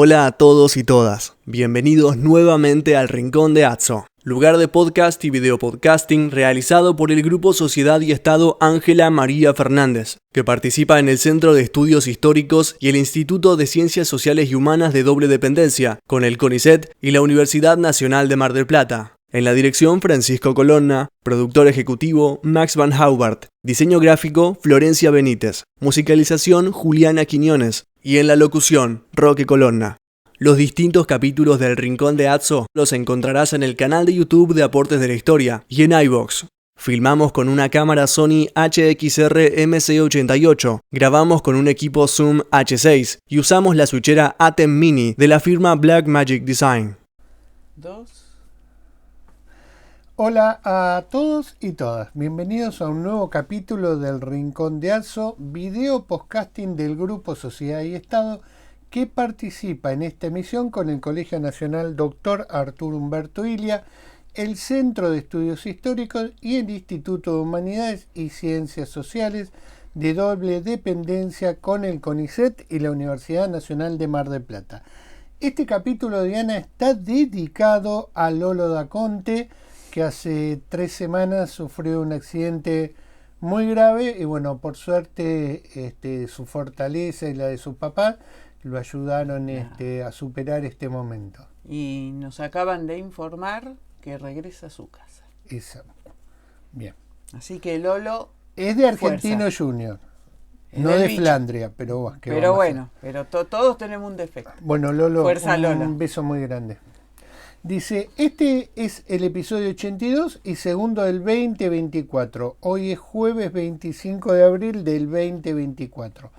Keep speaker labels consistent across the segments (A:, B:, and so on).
A: Hola a todos y todas, bienvenidos nuevamente al Rincón de Atso, lugar de podcast y videopodcasting realizado por el Grupo Sociedad y Estado Ángela María Fernández, que participa en el Centro de Estudios Históricos y el Instituto de Ciencias Sociales y Humanas de Doble Dependencia, con el CONICET y la Universidad Nacional de Mar del Plata. En la dirección Francisco Colonna, productor ejecutivo Max Van Haubert, diseño gráfico Florencia Benítez, musicalización Juliana Quiñones y en la locución Roque Colonna. Los distintos capítulos del Rincón de Atso los encontrarás en el canal de YouTube de Aportes de la Historia y en iVoox. Filmamos con una cámara Sony HXR MC88, grabamos con un equipo Zoom H6 y usamos la switchera ATEM Mini de la firma Blackmagic Design.
B: Hola a todos y todas, bienvenidos a un nuevo capítulo del Rincón de Atso, video podcasting del Grupo Sociedad y Estado que participa en esta emisión con el Colegio Nacional Dr. Arturo Humberto Ilia, el Centro de Estudios Históricos y el Instituto de Humanidades y Ciencias Sociales de doble dependencia con el CONICET y la Universidad Nacional de Mar del Plata. Este capítulo, Diana, está dedicado a Lolo Da Conte, que hace 3 semanas sufrió un accidente muy grave y bueno, por suerte su fortaleza y la de su papá lo ayudaron a superar este momento.
C: Y nos acaban de informar que regresa a su casa.
B: Exacto. Bien.
C: Así que Lolo
B: es de Argentino
C: fuerza.
B: Junior,
C: Es
B: no
C: del
B: de
C: bicho.
B: Flandria, pero
C: bueno, pero todos tenemos un defecto.
B: Bueno, Lolo,
C: Fuerza,
B: un
C: Lola.
B: beso muy grande. Dice, este es el episodio 82 y segundo del 2024. Hoy es jueves 25 de abril del 2024.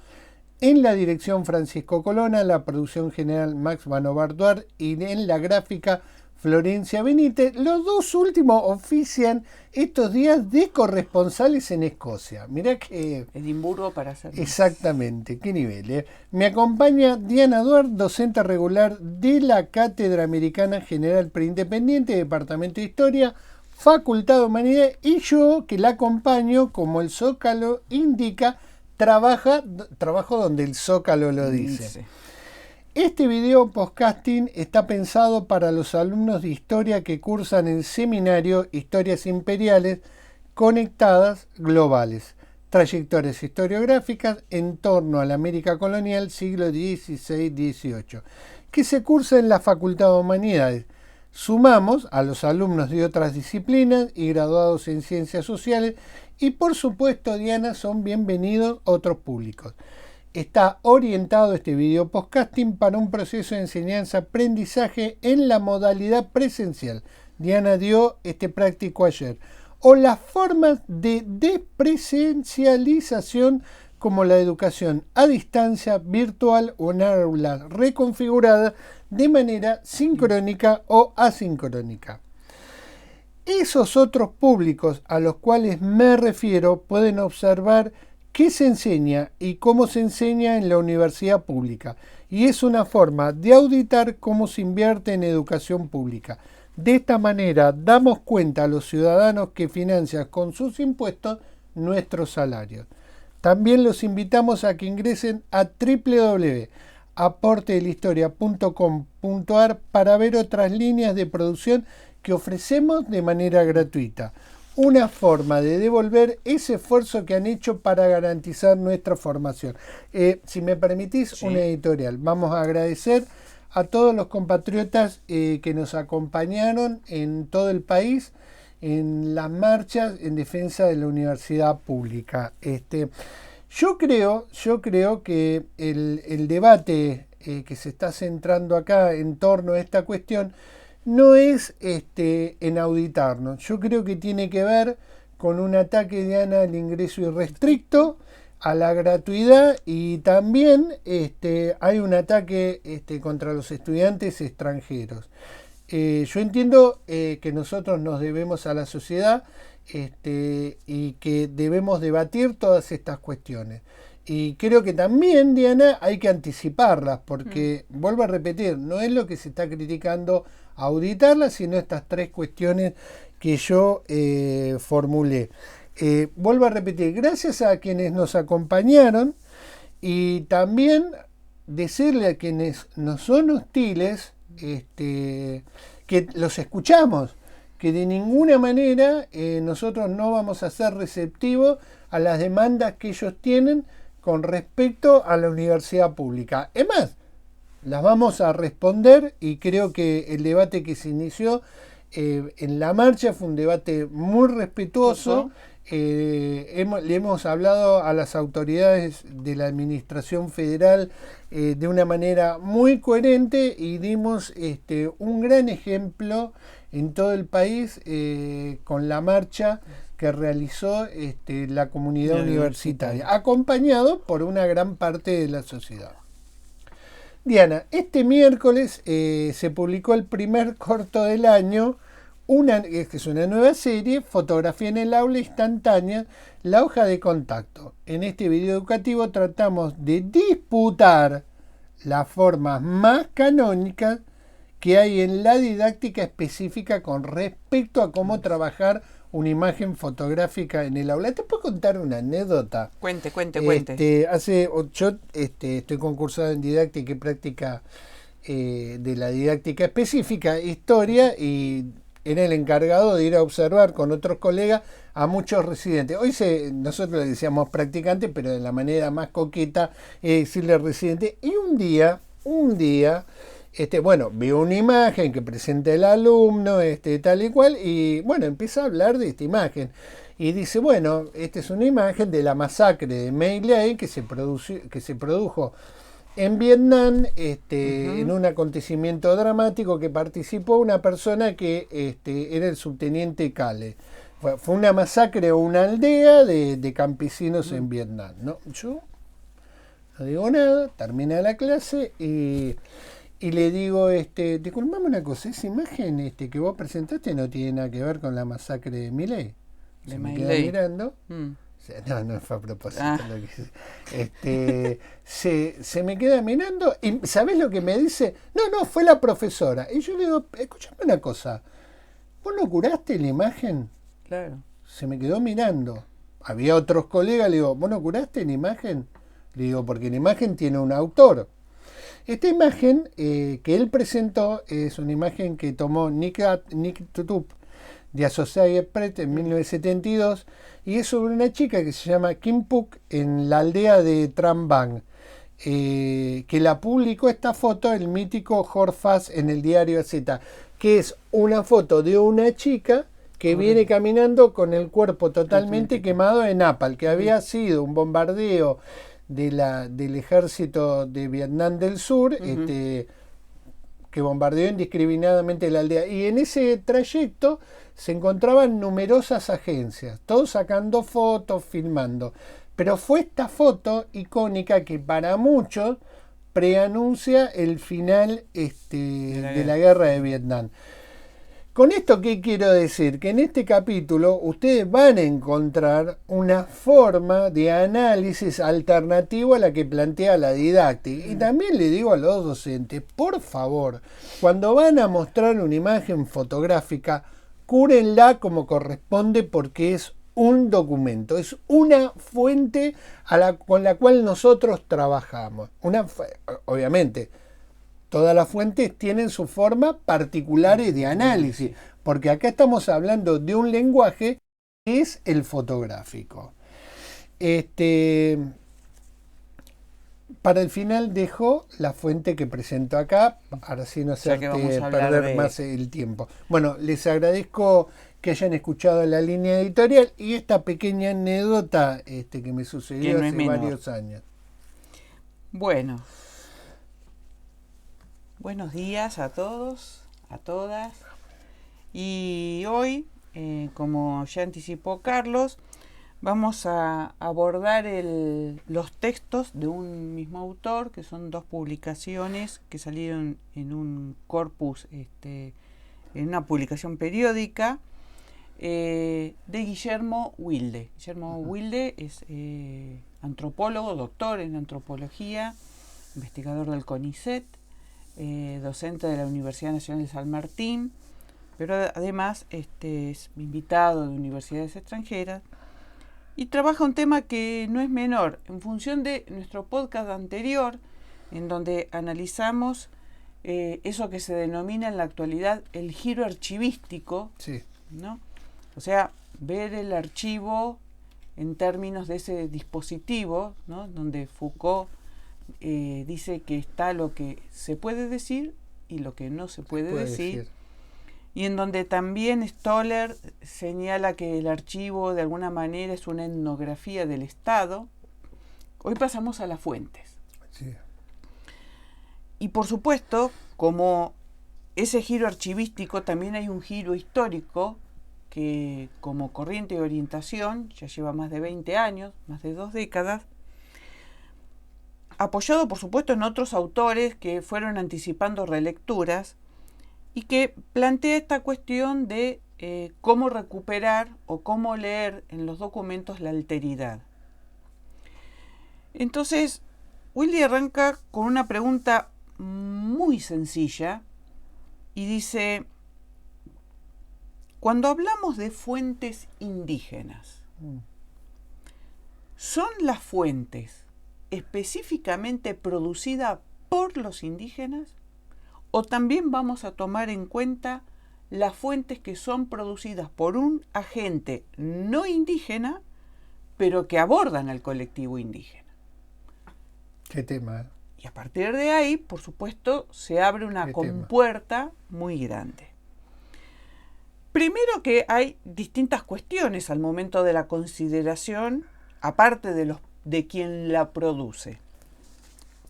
B: En la dirección Francisco Colonna, la producción general Max Van Haubert y en la gráfica Florencia Benítez. Los dos últimos ofician estos días de corresponsales en Escocia. Mirá que...
C: Edimburgo para hacer.
B: Exactamente, qué nivel, ¿eh? Me acompaña Diana Duarte, docente regular de la Cátedra Americana General Preindependiente, Departamento de Historia, Facultad de Humanidades, y yo que la acompaño, como el Zócalo indica, trabajo donde el Zócalo lo dice. Este video podcasting está pensado para los alumnos de historia que cursan el seminario Historias Imperiales Conectadas Globales, trayectorias historiográficas en torno a la América colonial siglo XVI-XVIII, que se cursa en la Facultad de Humanidades. Sumamos a los alumnos de otras disciplinas y graduados en Ciencias Sociales y por supuesto, Diana, son bienvenidos otros públicos. Está orientado este video podcasting para un proceso de enseñanza-aprendizaje en la modalidad presencial. Diana dio este práctico ayer. O las formas de despresencialización como la educación a distancia, virtual o en aulas reconfiguradas de manera sincrónica o asincrónica. Esos otros públicos a los cuales me refiero pueden observar qué se enseña y cómo se enseña en la universidad pública, y es una forma de auditar cómo se invierte en educación pública. De esta manera damos cuenta a los ciudadanos que financian con sus impuestos nuestros salarios. También los invitamos a que ingresen a www.aportedelahistoria.com.ar para ver otras líneas de producción que ofrecemos de manera gratuita. Una forma de devolver ese esfuerzo que han hecho para garantizar nuestra formación. Si me permitís, sí. Una editorial. Vamos a agradecer a todos los compatriotas que nos acompañaron en todo el país en las marchas en defensa de la universidad pública. Yo creo que el debate que se está centrando acá en torno a esta cuestión no es en auditarnos. Yo creo que tiene que ver con un ataque, Diana, al ingreso irrestricto, a la gratuidad, y también hay un ataque contra los estudiantes extranjeros. Yo entiendo que nosotros nos debemos a la sociedad y que debemos debatir todas estas cuestiones. Y creo que también, Diana, hay que anticiparlas, porque, vuelvo a repetir, no es lo que se está criticando auditarlas, sino estas 3 cuestiones que yo formulé. Vuelvo a repetir, gracias a quienes nos acompañaron y también decirle a quienes nos son hostiles que los escuchamos, que de ninguna manera nosotros no vamos a ser receptivos a las demandas que ellos tienen con respecto a la universidad pública. Es más, las vamos a responder, y creo que el debate que se inició en la marcha fue un debate muy respetuoso. Le hemos hablado a las autoridades de la administración federal de una manera muy coherente, y dimos un gran ejemplo en todo el país con la marcha que realizó la comunidad universitaria, acompañado por una gran parte de la sociedad. Diana, este miércoles se publicó el primer corto del año, que es una nueva serie, Fotografía en el aula instantánea, la hoja de contacto. En este video educativo tratamos de disputar las formas más canónicas que hay en la didáctica específica con respecto a cómo trabajar una imagen fotográfica en el aula. ¿Te puedo contar una anécdota?
C: Cuente.
B: Yo estoy concursado en didáctica y práctica de la didáctica específica, historia, y era el encargado de ir a observar con otros colegas a muchos residentes. Hoy nosotros le decíamos practicantes, pero de la manera más coqueta decirle residente. Y un día, vio una imagen que presenta el alumno, tal y cual, y bueno, empieza a hablar de esta imagen. Y dice, bueno, esta es una imagen de la masacre de My Lai que se produjo en Vietnam, en un acontecimiento dramático que participó una persona que era el subteniente Cale. Fue una masacre a una aldea de campesinos en Vietnam, ¿no? Yo no digo nada, termina la clase y le digo, disculpame una cosa, esa imagen que vos presentaste no tiene nada que ver con la masacre de My Lai. Se me queda mirando. No fue a propósito lo que se me queda mirando, y ¿sabés lo que me dice? No, fue la profesora. Y yo le digo, escúchame una cosa, ¿vos no curaste la imagen?
C: Claro.
B: Se me quedó mirando. Había otros colegas, le digo, ¿vos no curaste la imagen? Le digo, porque la imagen tiene un autor. Esta imagen que él presentó es una imagen que tomó Nick Tutup de Associated Press en 1972, y es sobre una chica que se llama Kim Phuc en la aldea de Tram Bang, que la publicó esta foto el mítico Horfaz en el diario Z, que es una foto de una chica que viene caminando con el cuerpo totalmente quemado en Napal, que había sido un bombardeo del ejército de Vietnam del Sur, que bombardeó indiscriminadamente la aldea. Y en ese trayecto se encontraban numerosas agencias, todos sacando fotos, filmando. Pero fue esta foto icónica que para muchos preanuncia el final de la guerra de Vietnam. Con esto, ¿qué quiero decir? Que en este capítulo ustedes van a encontrar una forma de análisis alternativo a la que plantea la didáctica. Y también le digo a los docentes, por favor, cuando van a mostrar una imagen fotográfica, cúrenla como corresponde, porque es un documento, es una fuente con la cual nosotros trabajamos. Obviamente, todas las fuentes tienen su forma particulares de análisis, porque acá estamos hablando de un lenguaje que es el fotográfico. Para el final dejo la fuente que presento acá, para así no hacerte perder más el tiempo. Bueno, les agradezco que hayan escuchado la línea editorial y esta pequeña anécdota que me sucedió hace varios años.
C: Bueno. Buenos días a todos, a todas. Y hoy, como ya anticipó Carlos, vamos a abordar los textos de un mismo autor, que son dos publicaciones que salieron en un corpus, en una publicación periódica, de Guillermo Wilde. Guillermo Wilde es antropólogo, doctor en antropología, investigador del CONICET, docente de la Universidad Nacional de San Martín, pero además es invitado de universidades extranjeras y trabaja un tema que no es menor. En función de nuestro podcast anterior, en donde analizamos eso que se denomina en la actualidad el giro archivístico,
B: Sí.
C: ¿no? O sea, ver el archivo en términos de ese dispositivo, ¿no? Donde Foucault dice que está lo que se puede decir y lo que no se puede decir. Y en donde también Stoller señala que el archivo de alguna manera es una etnografía del Estado. Hoy pasamos a las fuentes.
B: Sí.
C: Y por supuesto, como ese giro archivístico, también hay un giro histórico que como corriente de orientación ya lleva más de 20 años, más de 2 décadas, apoyado por supuesto en otros autores que fueron anticipando relecturas y que plantea esta cuestión de cómo recuperar o cómo leer en los documentos la alteridad. Entonces, Wilde arranca con una pregunta muy sencilla y dice: cuando hablamos de fuentes indígenas, ¿son las fuentes específicamente producidas por los indígenas? ¿O también vamos a tomar en cuenta las fuentes que son producidas por un agente no indígena, pero que abordan al colectivo indígena?
B: Qué tema.
C: Y a partir de ahí, por supuesto, se abre una compuerta muy grande. Primero que hay distintas cuestiones al momento de la consideración, aparte de quien la produce.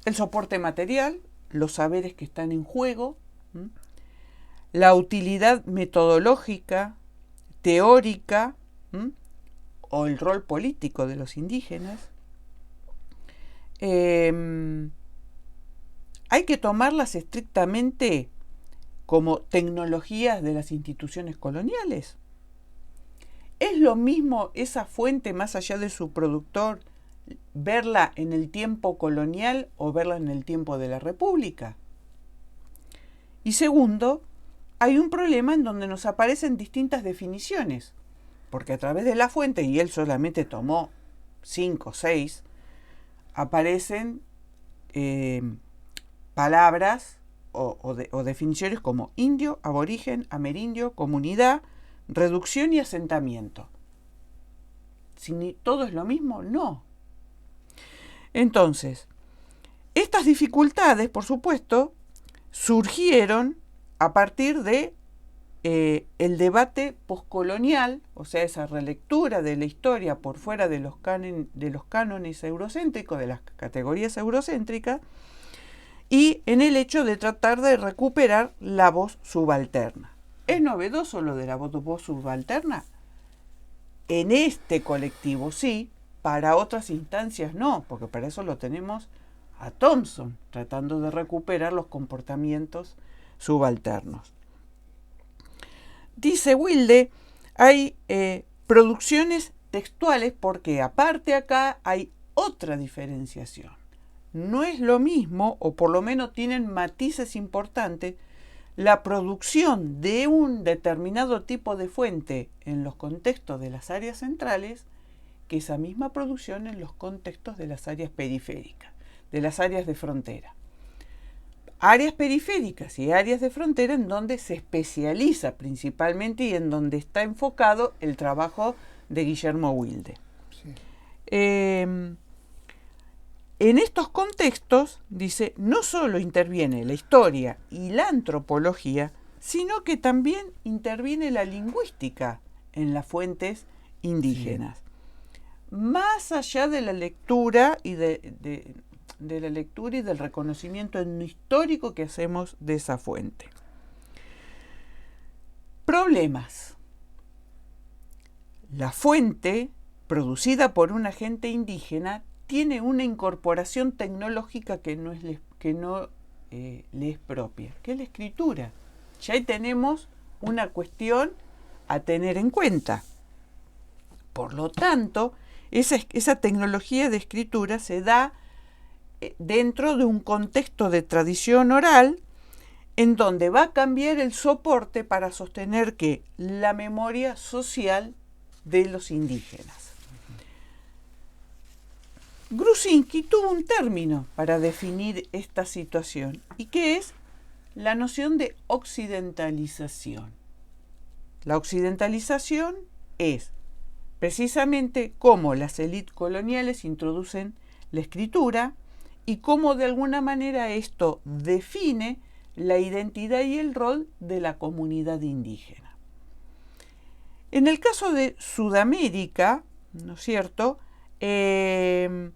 C: El soporte material, los saberes que están en juego, la utilidad metodológica, teórica, o el rol político de los indígenas. Hay que tomarlas estrictamente como tecnologías de las instituciones coloniales. ¿Es lo mismo esa fuente, más allá de su productor, verla en el tiempo colonial o verla en el tiempo de la República? Y segundo, hay un problema en donde nos aparecen distintas definiciones, porque a través de la fuente, y él solamente tomó 5 o 6, aparecen palabras o definiciones como indio, aborigen, amerindio, comunidad, reducción y asentamiento. Si todo es lo mismo, no. Entonces, estas dificultades, por supuesto, surgieron a partir de el debate poscolonial, o sea, esa relectura de la historia por fuera de los cánones eurocéntricos, de las categorías eurocéntricas, y en el hecho de tratar de recuperar la voz subalterna. ¿Es novedoso lo de la voz subalterna? En este colectivo sí, para otras instancias no, porque para eso lo tenemos a Thompson, tratando de recuperar los comportamientos subalternos. Dice Wilde, hay producciones textuales porque aparte acá hay otra diferenciación. No es lo mismo, o por lo menos tienen matices importantes, la producción de un determinado tipo de fuente en los contextos de las áreas centrales que esa misma producción en los contextos de las áreas periféricas, de las áreas de frontera. Áreas periféricas y áreas de frontera en donde se especializa principalmente y en donde está enfocado el trabajo de Guillermo Wilde. Sí. En estos contextos, dice, no solo interviene la historia y la antropología, sino que también interviene la lingüística en las fuentes indígenas. Sí. Más allá de la lectura y de la lectura y del reconocimiento etnohistórico que hacemos de esa fuente. Problemas. La fuente, producida por un agente indígena, tiene una incorporación tecnológica que no le es propia, que es la escritura. Ya ahí tenemos una cuestión a tener en cuenta. Por lo tanto, esa tecnología de escritura se da dentro de un contexto de tradición oral en donde va a cambiar el soporte para sostener que la memoria social de los indígenas. Gruzinski tuvo un término para definir esta situación, y que es la noción de occidentalización. La occidentalización es precisamente cómo las élites coloniales introducen la escritura y cómo de alguna manera esto define la identidad y el rol de la comunidad indígena. En el caso de Sudamérica, ¿no es cierto?, el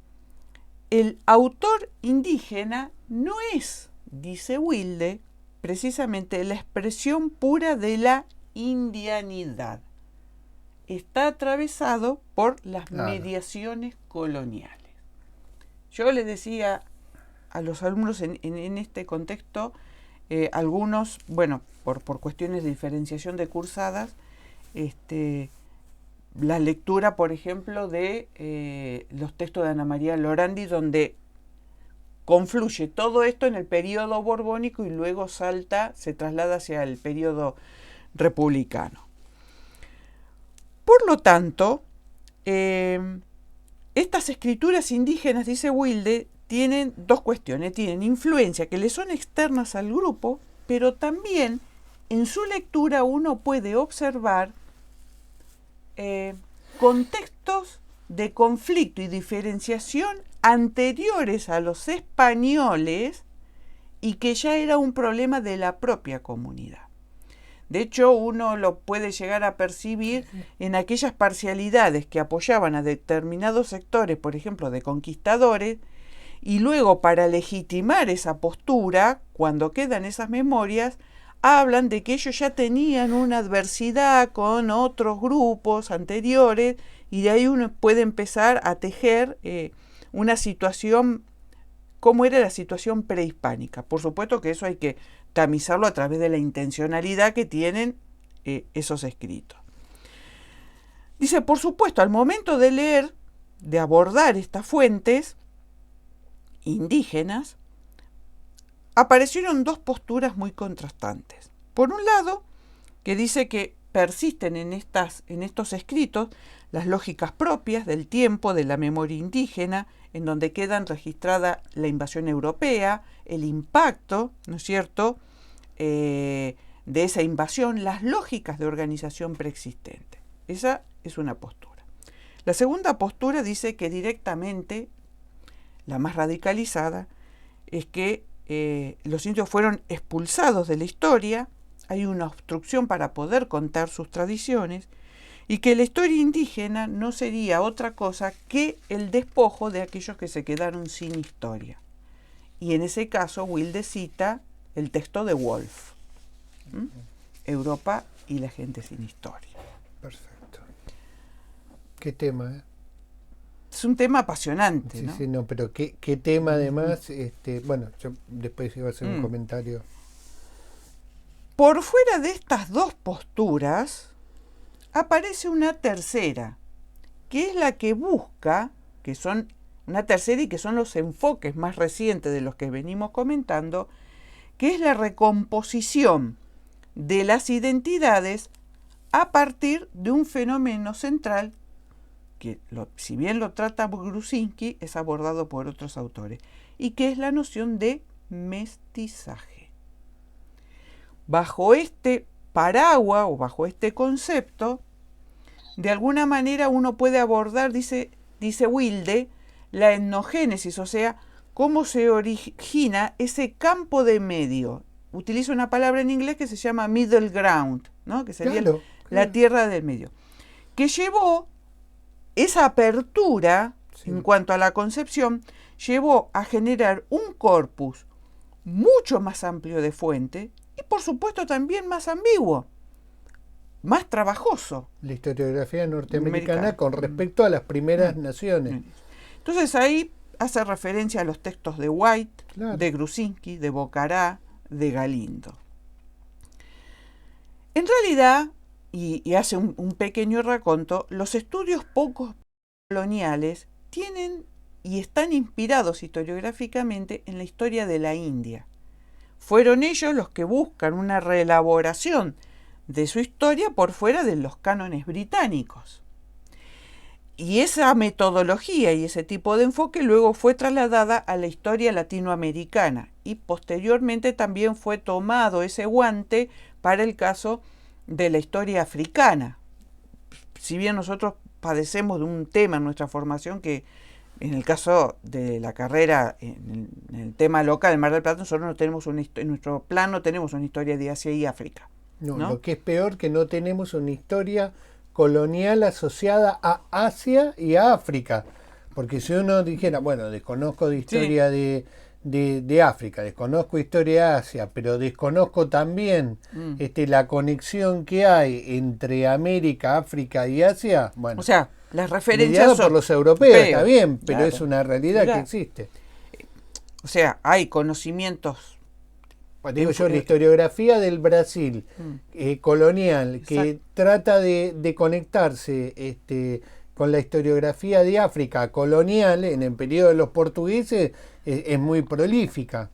C: autor indígena no es, dice Wilde, precisamente la expresión pura de la indianidad. Está atravesado por las mediaciones coloniales. Yo les decía a los alumnos en este contexto, algunos, bueno, por cuestiones de diferenciación de cursadas, la lectura, por ejemplo, de los textos de Ana María Lorandi, donde confluye todo esto en el periodo borbónico y luego se traslada hacia el periodo republicano. Por lo tanto, estas escrituras indígenas, dice Wilde, tienen dos cuestiones. Tienen influencia que le son externas al grupo, pero también en su lectura uno puede observar contextos de conflicto y diferenciación anteriores a los españoles y que ya era un problema de la propia comunidad. De hecho, uno lo puede llegar a percibir en aquellas parcialidades que apoyaban a determinados sectores, por ejemplo, de conquistadores, y luego para legitimar esa postura, cuando quedan esas memorias, hablan de que ellos ya tenían una adversidad con otros grupos anteriores y de ahí uno puede empezar a tejer una situación, cómo era la situación prehispánica. Por supuesto que eso hay que tamizarlo a través de la intencionalidad que tienen esos escritos. Dice, por supuesto, al momento de leer, de abordar estas fuentes indígenas, aparecieron dos posturas muy contrastantes. Por un lado, que dice que persisten en estos escritos las lógicas propias del tiempo, de la memoria indígena, en donde quedan registrada la invasión europea, el impacto, ¿no es cierto?, de esa invasión, las lógicas de organización preexistente. Esa es una postura. La segunda postura dice que directamente, la más radicalizada, es que los indios fueron expulsados de la historia, hay una obstrucción para poder contar sus tradiciones, y que la historia indígena no sería otra cosa que el despojo de aquellos que se quedaron sin historia. Y en ese caso Wilde cita el texto de Woolf, Europa y la gente sin historia.
B: Perfecto. Qué tema, ¿eh?
C: Es un tema apasionante,
B: Sí,
C: ¿no?
B: sí, no, pero qué tema además, bueno, yo después iba a hacer un comentario.
C: Por fuera de estas dos posturas, aparece una tercera, que es la que busca, que son una tercera y que son los enfoques más recientes de los que venimos comentando, que es la recomposición de las identidades a partir de un fenómeno central que, si bien lo trata Gruzinski, es abordado por otros autores, y que es la noción de mestizaje. Bajo este paraguas o bajo este concepto, de alguna manera uno puede abordar, dice Wilde, la etnogénesis, o sea, cómo se origina ese campo de medio. Utiliza una palabra en inglés que se llama middle ground, ¿no?, que sería la tierra del medio, que llevó esa apertura, en cuanto a la concepción, llevó a generar un corpus mucho más amplio de fuente y, por supuesto, también más ambiguo, más trabajoso.
B: La historiografía norteamericana con respecto a las primeras naciones.
C: Entonces ahí hace referencia a los textos de White, de Gruzinski, de Bocará, de Galindo. En realidad, y hace un pequeño raconto, los estudios poco coloniales tienen y están inspirados historiográficamente en la historia de la India. Fueron ellos los que buscan una reelaboración de su historia por fuera de los cánones británicos. Y esa metodología y ese tipo de enfoque luego fue trasladada a la historia latinoamericana y posteriormente también fue tomado ese guante para el caso de la historia africana. Si bien nosotros padecemos de un tema en nuestra formación que en el caso de la carrera, en el tema local, en Mar del Plata, nosotros no tenemos en nuestro plan no tenemos una historia de Asia y África.
B: No,
C: ¿no?
B: Lo que es peor que no tenemos una historia colonial asociada a Asia y a África. Porque si uno dijera, bueno, desconozco de historia de África, desconozco historia de Asia, pero desconozco también la conexión que hay entre América, África y Asia, bueno.
C: O sea, las referencias
B: mediado
C: son
B: por los europeos, está bien, pero
C: claro.
B: es una realidad que existe.
C: O sea, hay conocimientos.
B: Digo yo, la historiografía del Brasil colonial, que trata de conectarse con la historiografía de África colonial en el periodo de los portugueses, es muy prolífica.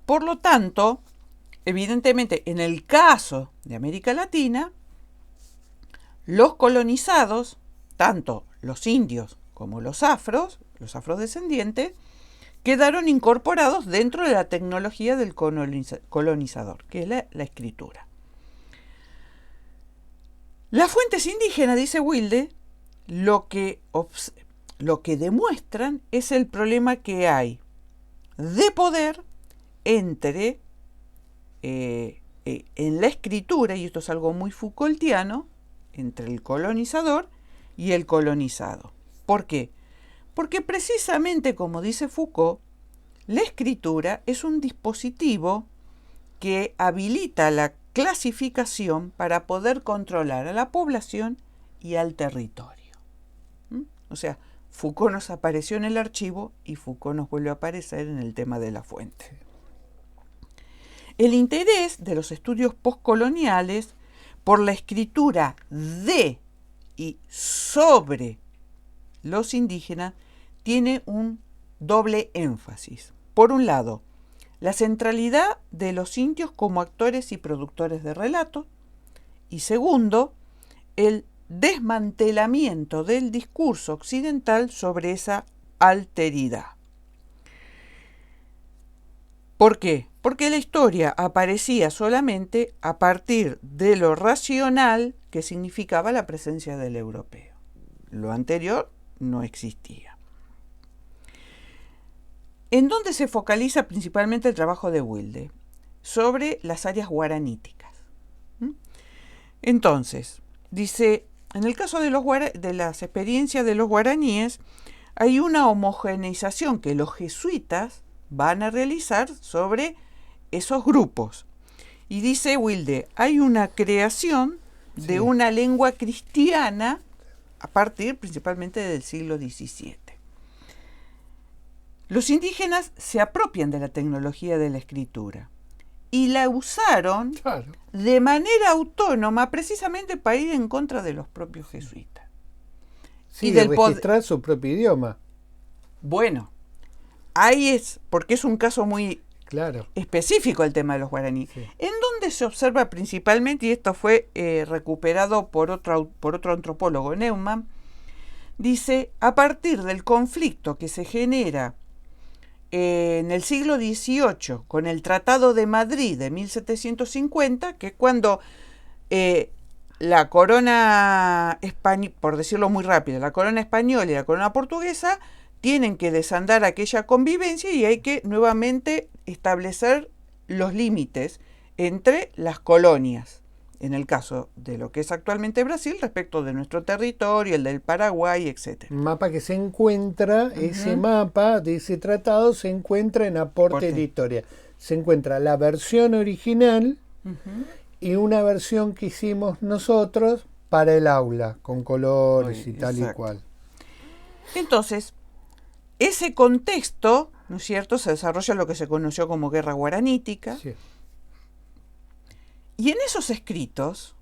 C: Por lo tanto, evidentemente, en el caso de América Latina, los colonizados, tanto los indios como los afrodescendientes, quedaron incorporados dentro de la tecnología del colonizador, que es la escritura. Las fuentes indígenas, dice Wilde, lo que demuestran es el problema que hay de poder entre, en la escritura, y esto es algo muy Foucaultiano, entre el colonizador y el colonizado. ¿Por qué? Porque precisamente, como dice Foucault, la escritura es un dispositivo que habilita la clasificación para poder controlar a la población y al territorio. O sea, Foucault nos apareció en el archivo y Foucault nos vuelve a aparecer en el tema de la fuente. El interés de los estudios postcoloniales por la escritura de y sobre los indígenas tiene un doble énfasis. Por un lado, la centralidad de los indios como actores y productores de relatos, y segundo, el desmantelamiento del discurso occidental sobre esa alteridad. ¿Por qué? Porque la historia aparecía solamente a partir de lo racional que significaba la presencia del europeo. Lo anterior no existía. ¿En dónde se focaliza principalmente el trabajo de Wilde? Sobre las áreas guaraníticas. Entonces, dice, en el caso de las experiencias de los guaraníes, hay una homogeneización que los jesuitas van a realizar sobre esos grupos. Y dice Wilde, hay una creación de una lengua cristiana a partir principalmente del siglo XVII. Los indígenas se apropian de la tecnología de la escritura y la usaron de manera autónoma precisamente para ir en contra de los propios jesuitas.
B: Sí, y de registrar su propio idioma.
C: Bueno, ahí es, porque es un caso muy específico el tema de los guaraníes. Sí. En donde se observa principalmente, y esto fue recuperado por otro antropólogo, Neumann, dice, a partir del conflicto que se genera en el siglo XVIII, con el Tratado de Madrid de 1750, que es cuando la corona española, por decirlo muy rápido, la corona española y la corona portuguesa tienen que desandar aquella convivencia y hay que nuevamente establecer los límites entre las colonias, en el caso de lo que es actualmente Brasil, respecto de nuestro territorio, el del Paraguay, etc.
B: Mapa que se encuentra, ese mapa de ese tratado se encuentra en Aporte de Historia. Se encuentra la versión original y una versión que hicimos nosotros para el aula, con colores y tal y cual.
C: Entonces, ese contexto, ¿no es cierto?, se desarrolla lo que se conoció como Guerra Guaranítica. Sí. Y en esos escritos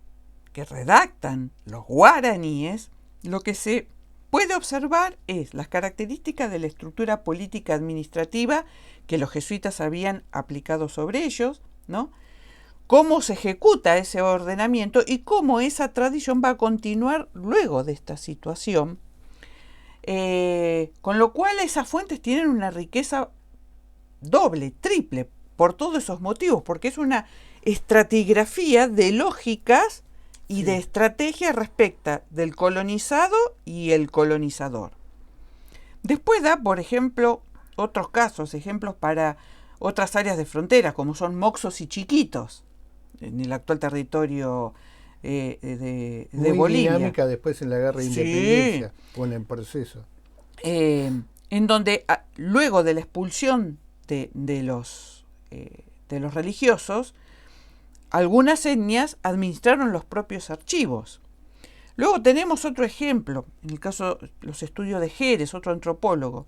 C: que redactan los guaraníes, lo que se puede observar es las características de la estructura política administrativa que los jesuitas habían aplicado sobre ellos, ¿no? cómo se ejecuta ese ordenamiento y cómo esa tradición va a continuar luego de esta situación. Con lo cual esas fuentes tienen una riqueza doble, triple, por todos esos motivos, porque es una estratigrafía de lógicas y de estrategia respecto del colonizado y el colonizador. Después da, por ejemplo, otros casos, ejemplos para otras áreas de frontera, como son Moxos y Chiquitos, en el actual territorio de
B: Muy
C: Bolivia.
B: dinámica después en la guerra de independencia, o en el proceso.
C: En donde luego de la expulsión de los religiosos, algunas etnias administraron los propios archivos. Luego tenemos otro ejemplo, en el caso de los estudios de Jerez, otro antropólogo,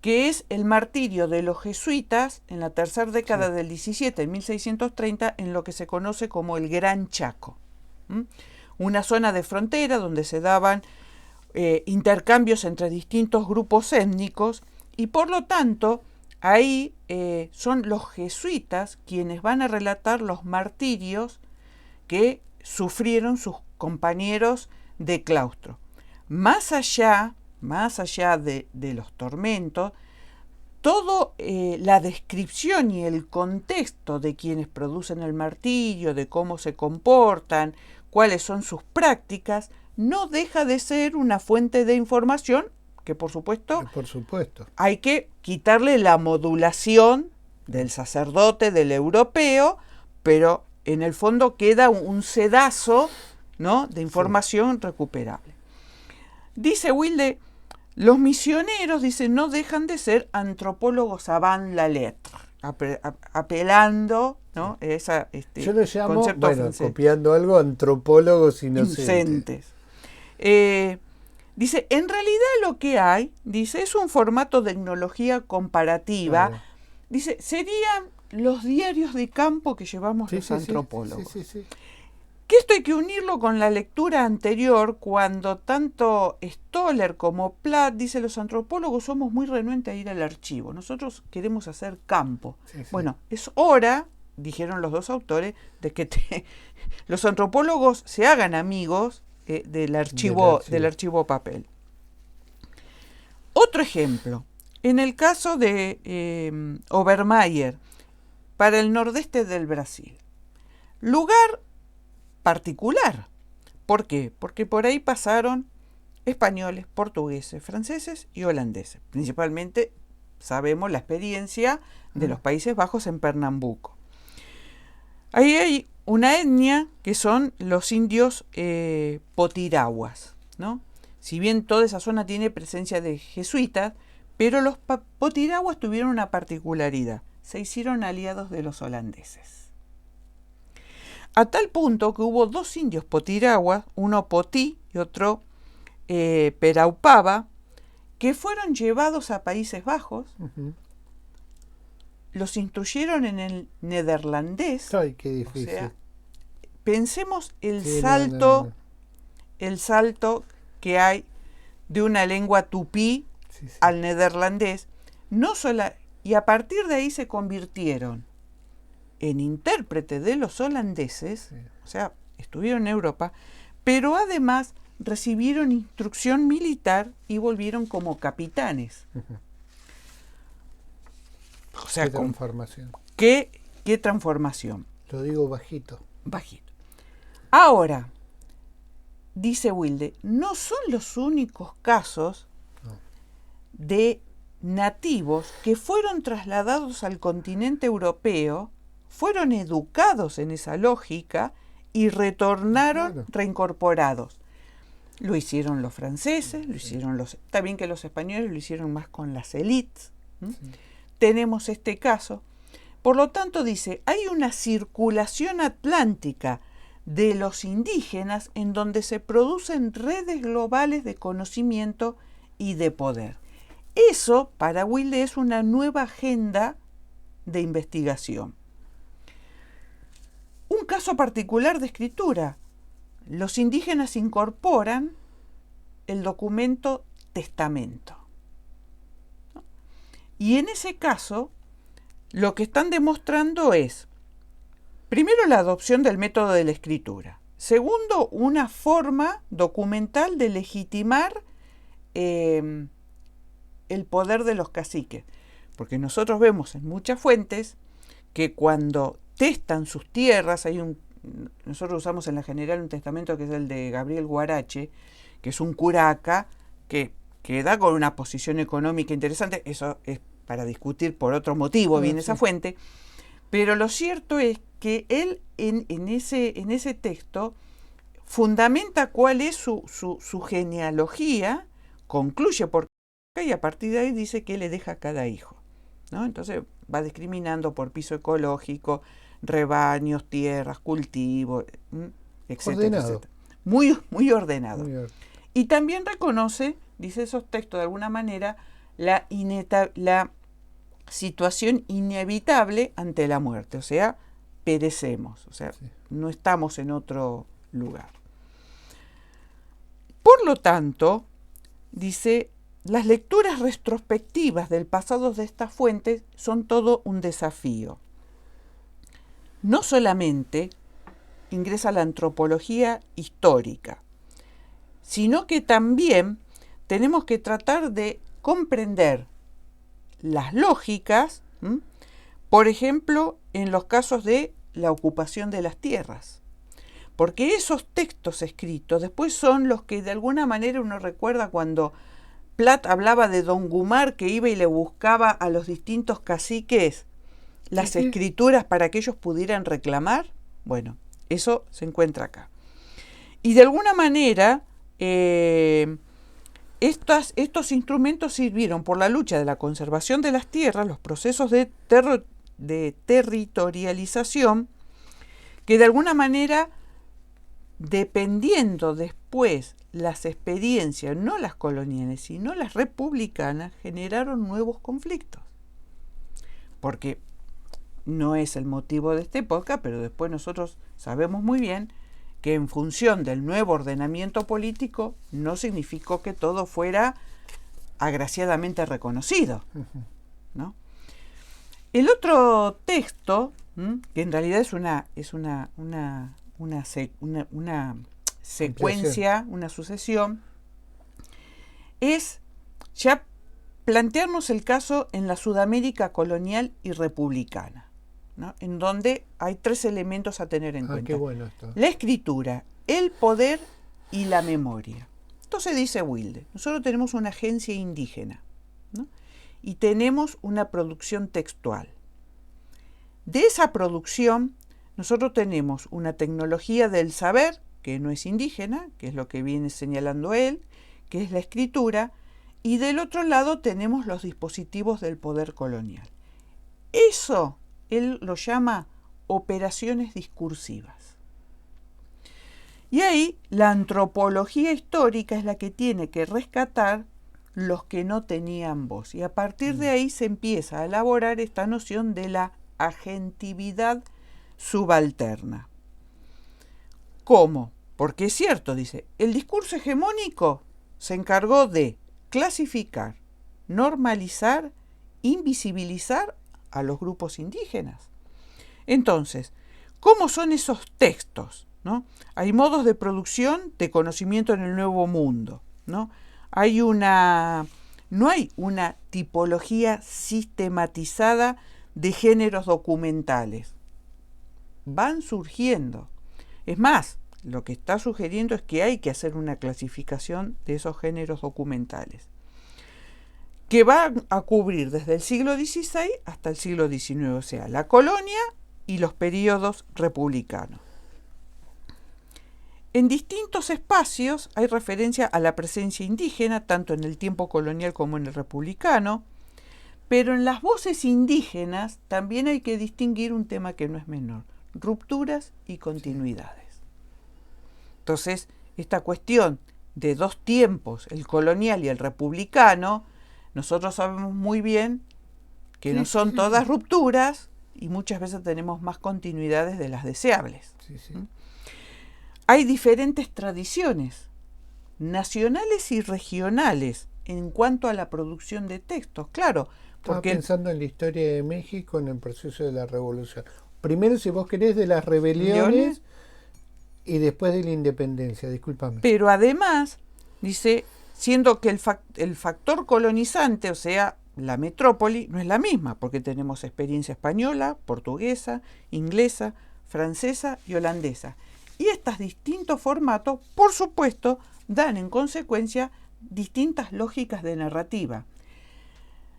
C: que es el martirio de los jesuitas en la tercera década del 17, en 1630, en lo que se conoce como el Gran Chaco. Una zona de frontera donde se daban intercambios entre distintos grupos étnicos y por lo tanto ahí son los jesuitas quienes van a relatar los martirios que sufrieron sus compañeros de claustro. Más allá de los tormentos, toda la descripción y el contexto de quienes producen el martirio, de cómo se comportan, cuáles son sus prácticas, no deja de ser una fuente de información que por supuesto hay que quitarle la modulación del sacerdote, del europeo, pero en el fondo queda un sedazo, ¿no?, de información recuperable. Dice Wilde, los misioneros, dice, no dejan de ser antropólogos avant la lettre, apelando, ¿no?, esa
B: yo lo llamo,
C: concepto francés.
B: Copiando algo, antropólogos inocentes.
C: Dice, en realidad lo que hay, dice, es un formato de etnología comparativa. Claro. Dice, serían los diarios de campo que llevamos los antropólogos.
B: Sí.
C: Que esto hay que unirlo con la lectura anterior, cuando tanto Stoller como Platt dice, los antropólogos somos muy renuentes a ir al archivo. Nosotros queremos hacer campo. Bueno, es hora, dijeron los dos autores, de que los antropólogos se hagan amigos del archivo papel. Otro ejemplo, en el caso de Obermayr, para el nordeste del Brasil. Lugar particular. ¿Por qué? Porque por ahí pasaron españoles, portugueses, franceses y holandeses. Principalmente sabemos la experiencia de los Países Bajos en Pernambuco. Ahí hay una etnia que son los indios potiraguas, ¿no? Si bien toda esa zona tiene presencia de jesuitas, pero los potiraguas tuvieron una particularidad. Se hicieron aliados de los holandeses. A tal punto que hubo dos indios potiraguas, uno Potí y otro Peraupava, que fueron llevados a Países Bajos, los instruyeron en el neerlandés.
B: Ay, qué difícil.
C: O sea, pensemos el salto que hay de una lengua tupí al neerlandés, y a partir de ahí se convirtieron en intérpretes de los holandeses, o sea, estuvieron en Europa, pero además recibieron instrucción militar y volvieron como capitanes. O sea,
B: qué transformación.
C: ¿Qué transformación?
B: Lo digo bajito.
C: Bajito. Ahora, dice Wilde, no son los únicos casos de nativos que fueron trasladados al continente europeo, fueron educados en esa lógica y retornaron reincorporados. Lo hicieron los franceses, lo hicieron está bien que los españoles lo hicieron más con las élites. Tenemos este caso. Por lo tanto, dice, hay una circulación atlántica de los indígenas en donde se producen redes globales de conocimiento y de poder. Eso, para Wilde, es una nueva agenda de investigación. Un caso particular de escritura. Los indígenas incorporan el documento testamento. Y en ese caso, lo que están demostrando es, primero, la adopción del método de la escritura. Segundo, una forma documental de legitimar el poder de los caciques. Porque nosotros vemos en muchas fuentes que cuando testan sus tierras, nosotros usamos en la general un testamento que es el de Gabriel Guarache, que es un curaca que da con una posición económica interesante. Eso es para discutir por otro motivo, viene esa fuente. Pero lo cierto es que él en ese texto fundamenta cuál es su genealogía, concluye por qué, y a partir de ahí dice qué le deja a cada hijo, ¿no? Entonces va discriminando por piso ecológico, rebaños, tierras, cultivos, etcétera, etcétera. Muy ordenado. Y también reconoce, dice esos textos de alguna manera, la situación inevitable ante la muerte, o sea, perecemos, o sea, no estamos en otro lugar. Por lo tanto, dice, las lecturas retrospectivas del pasado de estas fuentes son todo un desafío. No solamente ingresa la antropología histórica, sino que también tenemos que tratar de comprender las lógicas, por ejemplo, en los casos de la ocupación de las tierras. Porque esos textos escritos después son los que de alguna manera uno recuerda cuando Plat hablaba de Don Gumar, que iba y le buscaba a los distintos caciques las escrituras para que ellos pudieran reclamar. Bueno, eso se encuentra acá. Y de alguna manera estos instrumentos sirvieron por la lucha de la conservación de las tierras, los procesos de territorialización, que de alguna manera, dependiendo después las experiencias, no las coloniales, sino las republicanas, generaron nuevos conflictos. Porque no es el motivo de este podcast, pero después nosotros sabemos muy bien que en función del nuevo ordenamiento político no significó que todo fuera agraciadamente reconocido, ¿no? El otro texto, que en realidad es una secuencia, una sucesión, es ya plantearnos el caso en la Sudamérica colonial y republicana, ¿no? En donde hay tres elementos a tener en cuenta.
B: Qué bueno esto.
C: La escritura, el poder y la memoria. Entonces dice Wilde, nosotros tenemos una agencia indígena, ¿no? Y tenemos una producción textual. De esa producción, nosotros tenemos una tecnología del saber, que no es indígena, que es lo que viene señalando él, que es la escritura, y del otro lado tenemos los dispositivos del poder colonial. Eso él lo llama operaciones discursivas. Y ahí la antropología histórica es la que tiene que rescatar los que no tenían voz. Y a partir de ahí se empieza a elaborar esta noción de la agentividad subalterna. ¿Cómo? Porque es cierto, dice, el discurso hegemónico se encargó de clasificar, normalizar, invisibilizar a los grupos indígenas. Entonces, ¿cómo son esos textos? ¿No? Hay modos de producción de conocimiento en el Nuevo Mundo, ¿no? No hay una tipología sistematizada de géneros documentales. Van surgiendo. Es más, lo que está sugiriendo es que hay que hacer una clasificación de esos géneros documentales, que va a cubrir desde el siglo XVI hasta el siglo XIX, o sea, la colonia y los periodos republicanos. En distintos espacios hay referencia a la presencia indígena, tanto en el tiempo colonial como en el republicano, pero en las voces indígenas también hay que distinguir un tema que no es menor: rupturas y continuidades. Entonces, esta cuestión de dos tiempos, el colonial y el republicano, nosotros sabemos muy bien que no son todas rupturas y muchas veces tenemos más continuidades de las deseables. Hay diferentes tradiciones nacionales y regionales en cuanto a la producción de textos, claro.
B: Estaba pensando en la historia de México en el proceso de la Revolución. primero, si vos querés, de las rebeliones y después de la independencia, discúlpame.
C: Pero además, dice, siendo que el factor colonizante, o sea, la metrópoli, no es la misma, porque tenemos experiencia española, portuguesa, inglesa, francesa y holandesa. Y estos distintos formatos, por supuesto, dan en consecuencia distintas lógicas de narrativa.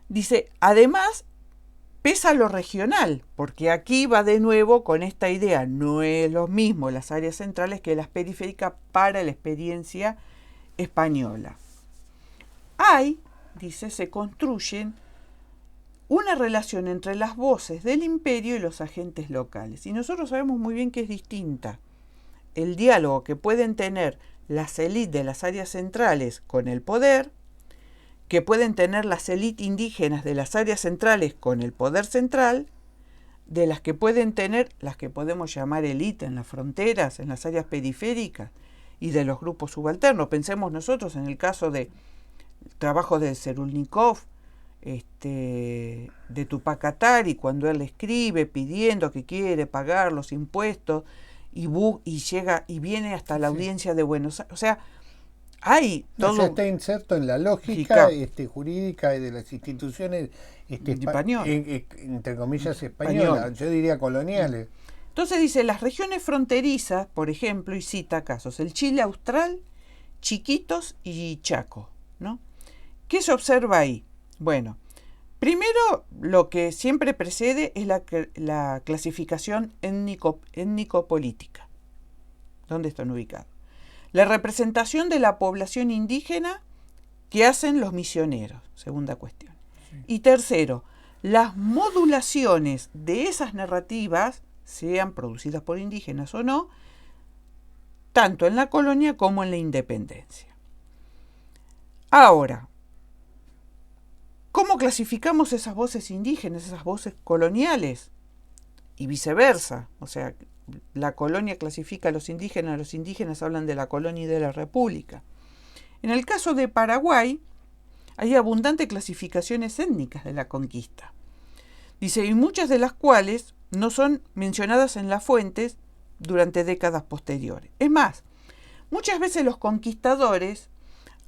C: Dice, además, pesa lo regional, porque aquí va de nuevo con esta idea, no es lo mismo las áreas centrales que las periféricas para la experiencia española. Dice, se construyen una relación entre las voces del imperio y los agentes locales. Y nosotros sabemos muy bien que es distinta el diálogo que pueden tener las élites de las áreas centrales con el poder, que pueden tener las élites indígenas de las áreas centrales con el poder central, de las que pueden tener las que podemos llamar élite en las fronteras, en las áreas periféricas, y de los grupos subalternos. Pensemos nosotros en el caso de trabajo de Serulnikov, de Tupac Katari, cuando él escribe pidiendo que quiere pagar los impuestos y llega y viene hasta la audiencia de Buenos Aires. O sea, hay todo.
B: O sea, está inserto en la lógica jurídica y de las instituciones entre comillas españolas, yo diría coloniales.
C: Entonces dice, las regiones fronterizas, por ejemplo, y cita casos, el Chile austral, Chiquitos y Chaco, ¿no? ¿Qué se observa ahí? Bueno, primero lo que siempre precede es la clasificación étnico-política. ¿Dónde están ubicados? La representación de la población indígena que hacen los misioneros, segunda cuestión. Sí. Y tercero, las modulaciones de esas narrativas, sean producidas por indígenas o no, tanto en la colonia como en la independencia. Ahora, ¿cómo clasificamos esas voces indígenas, esas voces coloniales? Y viceversa, o sea, la colonia clasifica a los indígenas hablan de la colonia y de la república. En el caso de Paraguay, hay abundantes clasificaciones étnicas de la conquista. Dice, y muchas de las cuales no son mencionadas en las fuentes durante décadas posteriores. Es más, muchas veces los conquistadores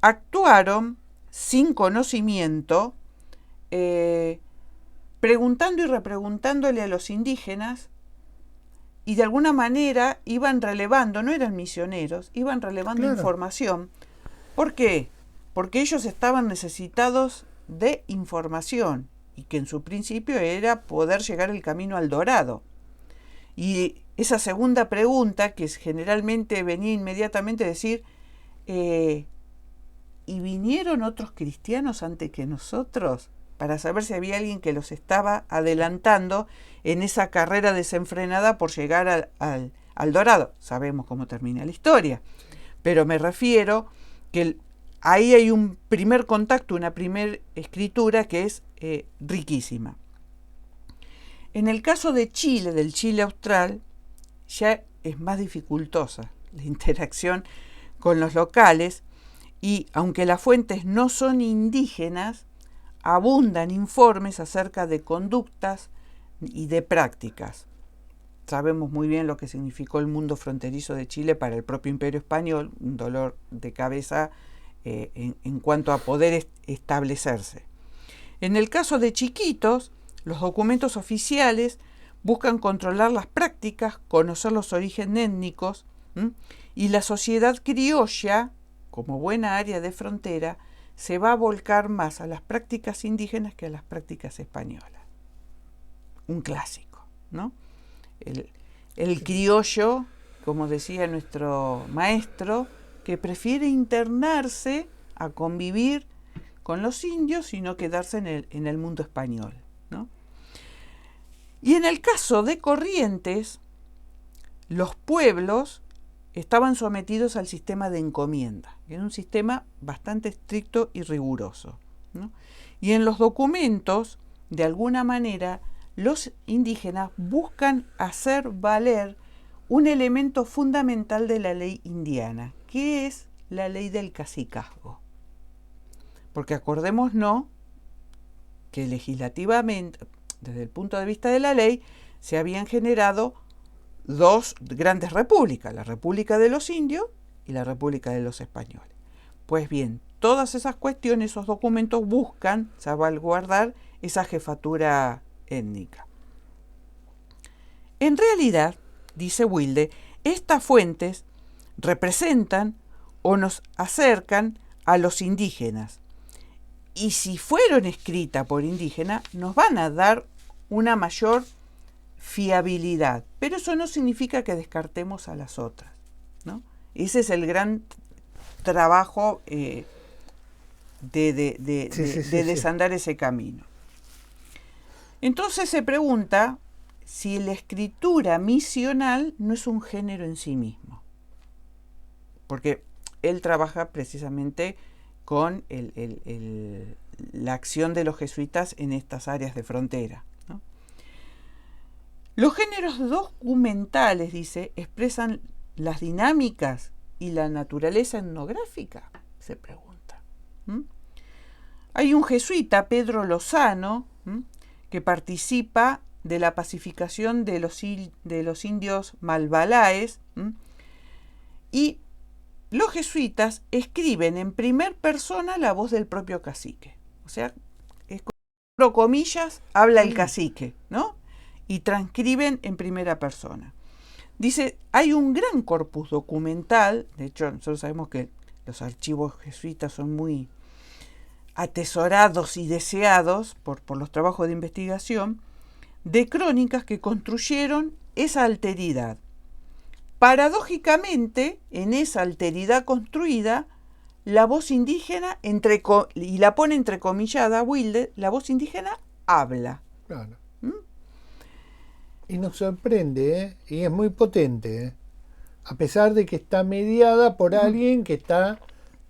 C: actuaron sin conocimiento, preguntando y repreguntándole a los indígenas, y de alguna manera iban relevando, no eran misioneros, iban relevando información. ¿Por qué? Porque ellos estaban necesitados de información y que en su principio era poder llegar el camino al Dorado. Y esa segunda pregunta, que generalmente venía inmediatamente a decir, ¿y vinieron otros cristianos antes que nosotros? Para saber si había alguien que los estaba adelantando en esa carrera desenfrenada por llegar al Dorado. Sabemos cómo termina la historia, pero me refiero que ahí hay un primer contacto, una primera escritura que es riquísima. En el caso de Chile, del Chile austral, ya es más dificultosa la interacción con los locales y aunque las fuentes no son indígenas, abundan informes acerca de conductas y de prácticas. Sabemos muy bien lo que significó el mundo fronterizo de Chile para el propio Imperio Español, un dolor de cabeza en cuanto a poder establecerse. En el caso de Chiquitos, los documentos oficiales buscan controlar las prácticas, conocer los orígenes étnicos, y la sociedad criolla, como buena área de frontera, se va a volcar más a las prácticas indígenas que a las prácticas españolas. Un clásico, ¿no? El criollo, como decía nuestro maestro, que prefiere internarse a convivir con los indios y no quedarse en el mundo español, ¿no? Y en el caso de Corrientes, los pueblos estaban sometidos al sistema de encomienda, que era un sistema bastante estricto y riguroso, ¿no? Y en los documentos, de alguna manera, los indígenas buscan hacer valer un elemento fundamental de la ley indiana, que es la ley del cacicazgo. Porque acordémonos que legislativamente, desde el punto de vista de la ley, se habían generado dos grandes repúblicas, la República de los Indios y la República de los Españoles. Pues bien, todas esas cuestiones, esos documentos buscan salvaguardar esa jefatura étnica. En realidad, dice Wilde, estas fuentes representan o nos acercan a los indígenas. Y si fueron escritas por indígenas, nos van a dar una mayor fiabilidad. Pero eso no significa que descartemos a las otras, ¿no? Ese es el gran trabajo de desandar ese camino. Entonces se pregunta si la escritura misional no es un género en sí mismo. Porque él trabaja precisamente con la acción de los jesuitas en estas áreas de frontera, ¿no? Los géneros documentales, dice, expresan las dinámicas y la naturaleza etnográfica, se pregunta. Hay un jesuita, Pedro Lozano, que participa de la pacificación de los indios malbalaes, y los jesuitas escriben en primer persona la voz del propio cacique. O sea, con comillas, habla el cacique, ¿no? Y transcriben en primera persona. Dice, hay un gran corpus documental, de hecho nosotros sabemos que los archivos jesuitas son muy atesorados y deseados por los trabajos de investigación, de crónicas que construyeron esa alteridad. Paradójicamente, en esa alteridad construida, la voz indígena, y la pone entrecomillada Wilde, la voz indígena habla.
B: Claro. Y nos sorprende, y es muy potente, a pesar de que está mediada por alguien que está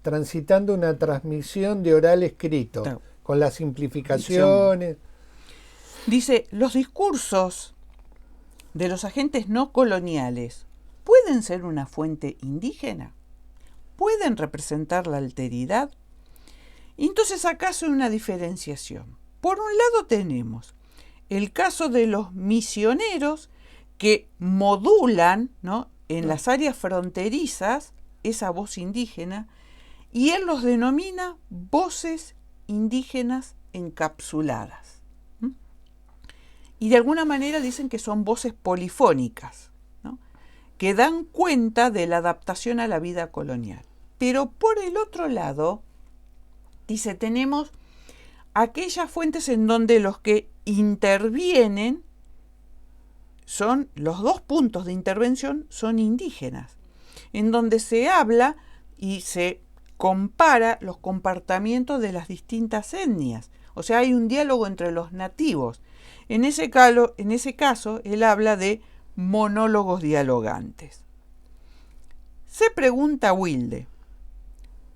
B: transitando una transmisión de oral escrito, claro, con las simplificaciones.
C: Dice, los discursos de los agentes no coloniales pueden ser una fuente indígena, pueden representar la alteridad. Y entonces acá hace una diferenciación. Por un lado tenemos el caso de los misioneros que modulan, ¿no?, en las áreas fronterizas esa voz indígena, y él los denomina voces indígenas encapsuladas. Y de alguna manera dicen que son voces polifónicas, ¿no?, que dan cuenta de la adaptación a la vida colonial. Pero por el otro lado, dice, tenemos aquellas fuentes en donde los que intervienen son, los dos puntos de intervención son indígenas, en donde se habla y se compara los comportamientos de las distintas etnias. O sea, hay un diálogo entre los nativos. En ese caso, él habla de monólogos dialogantes. Se pregunta Wilde,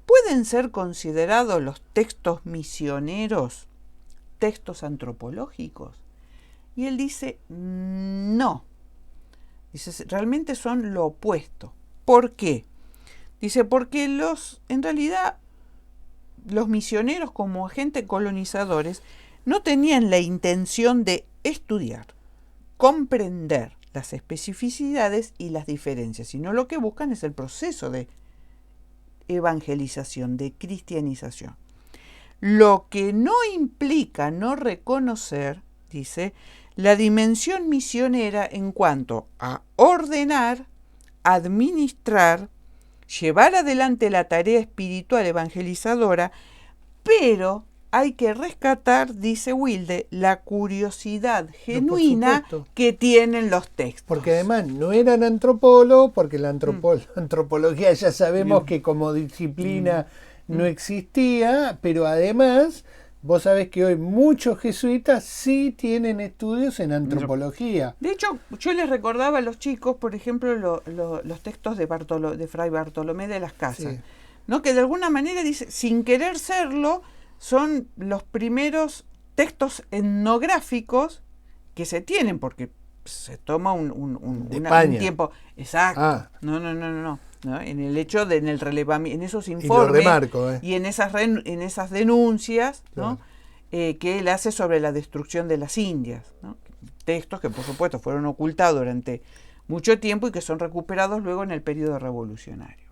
C: ¿pueden ser considerados los textos misioneros textos antropológicos? Y él dice, no. Dice, realmente son lo opuesto. ¿Por qué? Dice, porque en realidad los misioneros como agentes colonizadores no tenían la intención de estudiar, comprender las especificidades y las diferencias, sino lo que buscan es el proceso de evangelización, de cristianización. Lo que no implica no reconocer, dice, la dimensión misionera en cuanto a ordenar, administrar, llevar adelante la tarea espiritual evangelizadora, pero hay que rescatar, dice Wilde, la curiosidad genuina que tienen los textos.
B: Porque además no eran antropólogos, porque la antropología ya sabemos que como disciplina no existía, pero además vos sabés que hoy muchos jesuitas sí tienen estudios en antropología.
C: De hecho, yo les recordaba a los chicos, por ejemplo, los textos de Fray Bartolomé de las Casas, sí, ¿no?, que de alguna manera, dice, sin querer serlo, son los primeros textos etnográficos que se tienen, porque se toma un tiempo. Exacto. No. En el hecho en el relevamiento, en esos informes y en esas denuncias, ¿no?, que él hace sobre la destrucción de las Indias, ¿no?, textos que por supuesto fueron ocultados durante mucho tiempo y que son recuperados luego en el periodo revolucionario.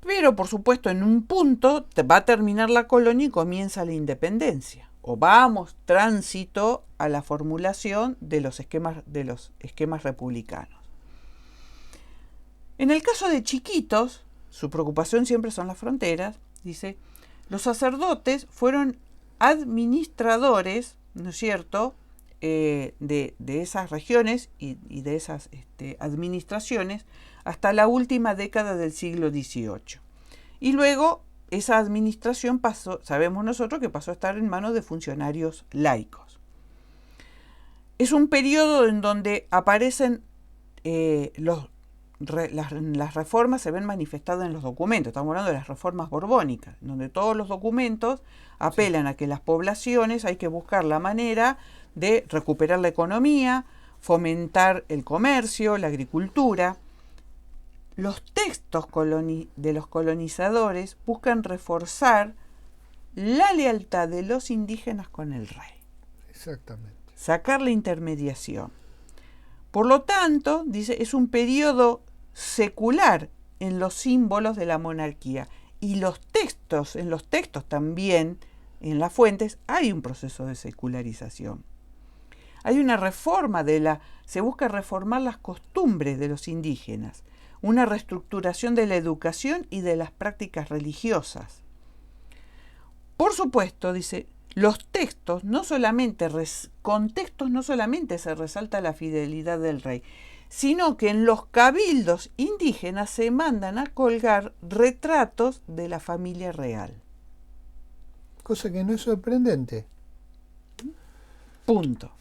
C: Pero por supuesto en un punto va a terminar la colonia y comienza la independencia, o vamos tránsito a la formulación de los esquemas republicanos. En el caso de Chiquitos, su preocupación siempre son las fronteras. Dice, los sacerdotes fueron administradores, ¿no es cierto?, de esas regiones y de esas administraciones hasta la última década del siglo XVIII. Y luego esa administración pasó, sabemos nosotros que pasó a estar en manos de funcionarios laicos. Es un periodo en donde aparecen las reformas, se ven manifestadas en los documentos. Estamos hablando de las reformas borbónicas, donde todos los documentos apelan a que las poblaciones hay que buscar la manera de recuperar la economía, fomentar el comercio, la agricultura. Los textos de los colonizadores buscan reforzar la lealtad de los indígenas con el rey.
B: Exactamente.
C: Sacar la intermediación. Por lo tanto, dice, es un periodo secular en los símbolos de la monarquía. Y en los textos también, en las fuentes, hay un proceso de secularización. Hay una reforma se busca reformar las costumbres de los indígenas, una reestructuración de la educación y de las prácticas religiosas. Por supuesto, dice, los textos con textos no solamente se resalta la fidelidad del rey, sino que en los cabildos indígenas se mandan a colgar retratos de la familia real.
B: Cosa que no es sorprendente.
C: Punto.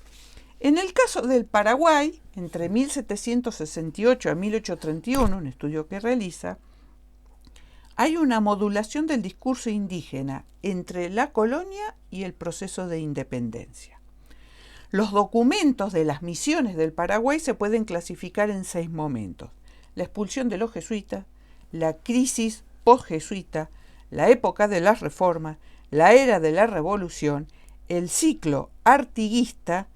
C: En el caso del Paraguay, entre 1768 a 1831, un estudio que realiza, hay una modulación del discurso indígena entre la colonia y el proceso de independencia. Los documentos de las misiones del Paraguay se pueden clasificar en 6 momentos: la expulsión de los jesuitas, la crisis post-jesuita, la época de las reformas, la era de la revolución, el ciclo artiguista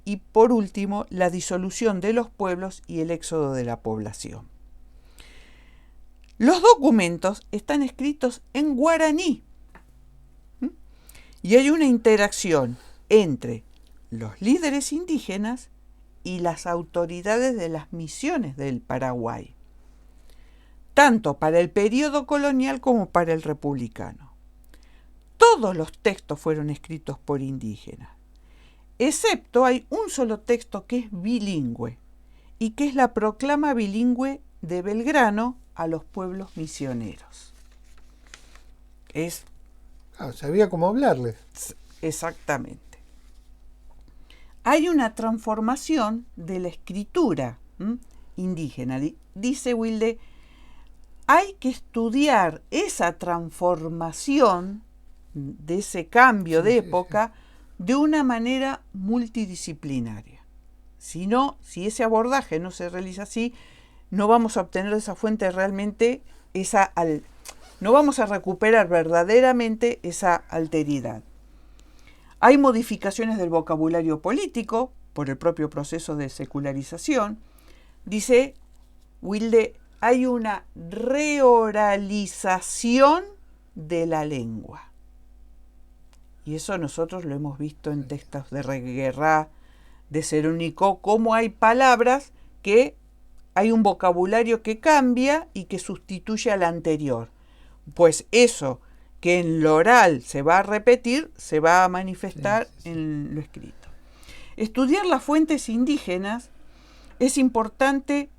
C: y, por último, la disolución de los pueblos y el éxodo de la población. Los documentos están escritos en guaraní y hay una interacción entre los líderes indígenas y las autoridades de las misiones del Paraguay, tanto para el periodo colonial como para el republicano. Todos los textos fueron escritos por indígenas, excepto hay un solo texto que es bilingüe y que es la proclama bilingüe de Belgrano a los pueblos misioneros.
B: Sabía cómo hablarles.
C: Exactamente. Hay una transformación de la escritura indígena. Dice Wilde, hay que estudiar esa transformación de ese cambio de época de una manera multidisciplinaria. Si ese abordaje no se realiza así, no vamos a obtener de esa fuente realmente no vamos a recuperar verdaderamente esa alteridad. Hay modificaciones del vocabulario político por el propio proceso de secularización. Dice Wilde, hay una reoralización de la lengua. Y eso nosotros lo hemos visto en textos de Reguerra, de Cerónico, cómo hay palabras que hay un vocabulario que cambia y que sustituye al anterior. Pues eso que en lo oral se va a repetir, se va a manifestar en lo escrito. Estudiar las fuentes indígenas es importante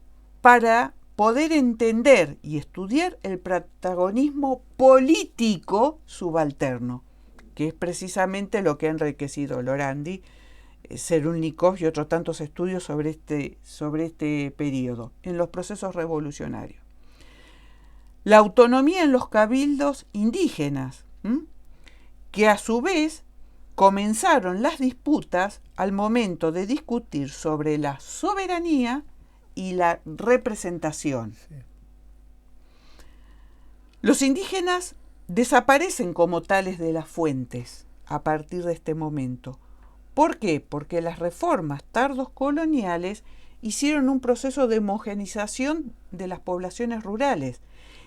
C: para poder entender y estudiar el protagonismo político subalterno, que es precisamente lo que ha enriquecido Lorandi, Cerúlnikov y otros tantos estudios sobre este periodo, en los procesos revolucionarios. La autonomía en los cabildos indígenas, que a su vez comenzaron las disputas al momento de discutir sobre la soberanía y la representación. Sí. Los indígenas desaparecen como tales de las fuentes a partir de este momento, ¿Por qué? Porque las reformas tardoscoloniales hicieron un proceso de homogeneización de las poblaciones rurales.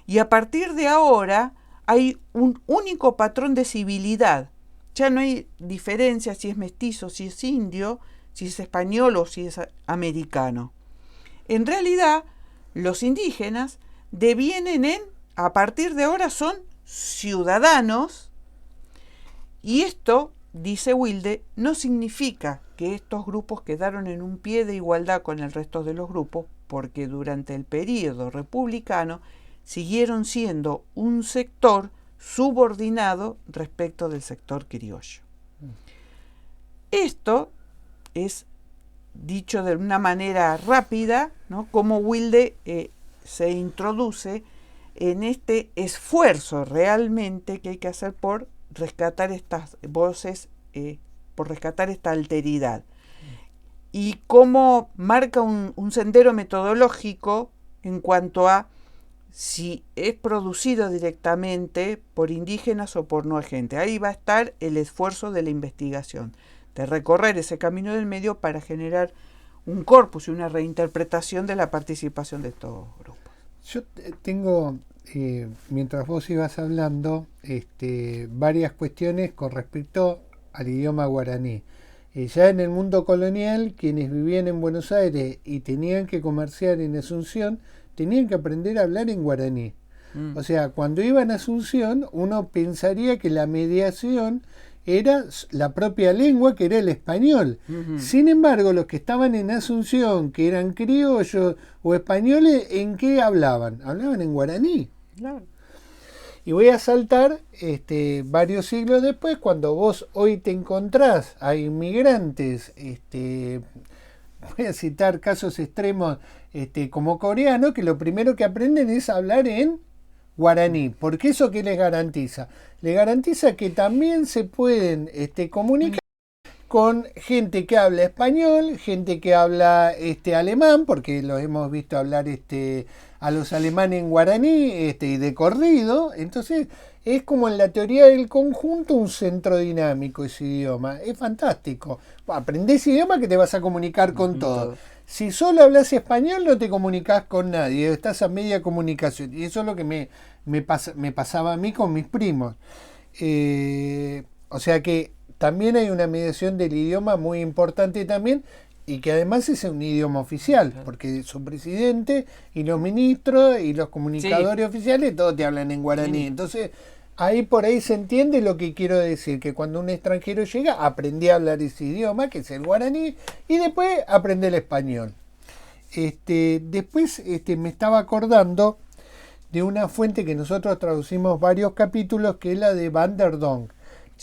C: Y a partir de ahora hay un único patrón de civilidad. Ya no hay diferencia si es mestizo, si es indio, si es español o si es americano. En realidad, los indígenas devienen a partir de ahora son ciudadanos, y esto, dice Wilde, no significa que estos grupos quedaron en un pie de igualdad con el resto de los grupos, porque durante el período republicano siguieron siendo un sector subordinado respecto del sector criollo. Esto es dicho de una manera rápida, ¿no? Como Wilde se introduce en este esfuerzo realmente que hay que hacer por rescatar estas voces, por rescatar esta alteridad. Y cómo marca un sendero metodológico en cuanto a si es producido directamente por indígenas o por no gente. Ahí va a estar el esfuerzo de la investigación, de recorrer ese camino del medio para generar un corpus y una reinterpretación de la participación de estos grupos.
B: Yo tengo, mientras vos ibas hablando, varias cuestiones con respecto al idioma guaraní. Ya en el mundo colonial, quienes vivían en Buenos Aires y tenían que comerciar en Asunción, tenían que aprender a hablar en guaraní. O sea, cuando iban a Asunción, uno pensaría que la mediación era la propia lengua, que era el español. Sin embargo, los que estaban en Asunción, que eran criollos o españoles, ¿en qué hablaban? Hablaban en guaraní.
C: Claro.
B: Y voy a saltar varios siglos después, cuando vos hoy te encontrás a inmigrantes, voy a citar casos extremos como coreanos, que lo primero que aprenden es hablar en guaraní, porque eso ¿qué les garantiza? Les garantiza que también se pueden comunicar con gente que habla español, gente que habla alemán, porque los hemos visto hablar a los alemanes en guaraní y de corrido. Entonces es como en la teoría del conjunto un centro dinámico ese idioma. Es fantástico. Aprendés idioma que te vas a comunicar con todo. Si solo hablas español no te comunicas con nadie, estás a media comunicación. Y eso es lo que me pasaba a mí con mis primos. O sea que también hay una mediación del idioma muy importante también, y que además es un idioma oficial, porque su presidente y los ministros y los comunicadores oficiales todos te hablan en guaraní. Entonces ahí por ahí se entiende lo que quiero decir, que cuando un extranjero llega aprende a hablar ese idioma, que es el guaraní, y después aprende el español. Después me estaba acordando de una fuente que nosotros traducimos varios capítulos, que es la de Van der Donck,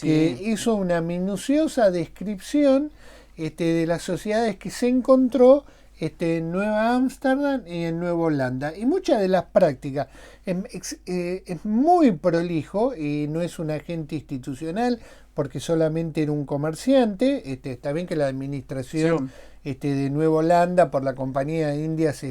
B: que hizo una minuciosa descripción de las sociedades que se encontró en Nueva Ámsterdam y en Nueva Holanda. Y muchas de las prácticas es muy prolijo, y no es un agente institucional porque solamente era un comerciante. Está bien que la administración de Nueva Holanda por la Compañía de Indias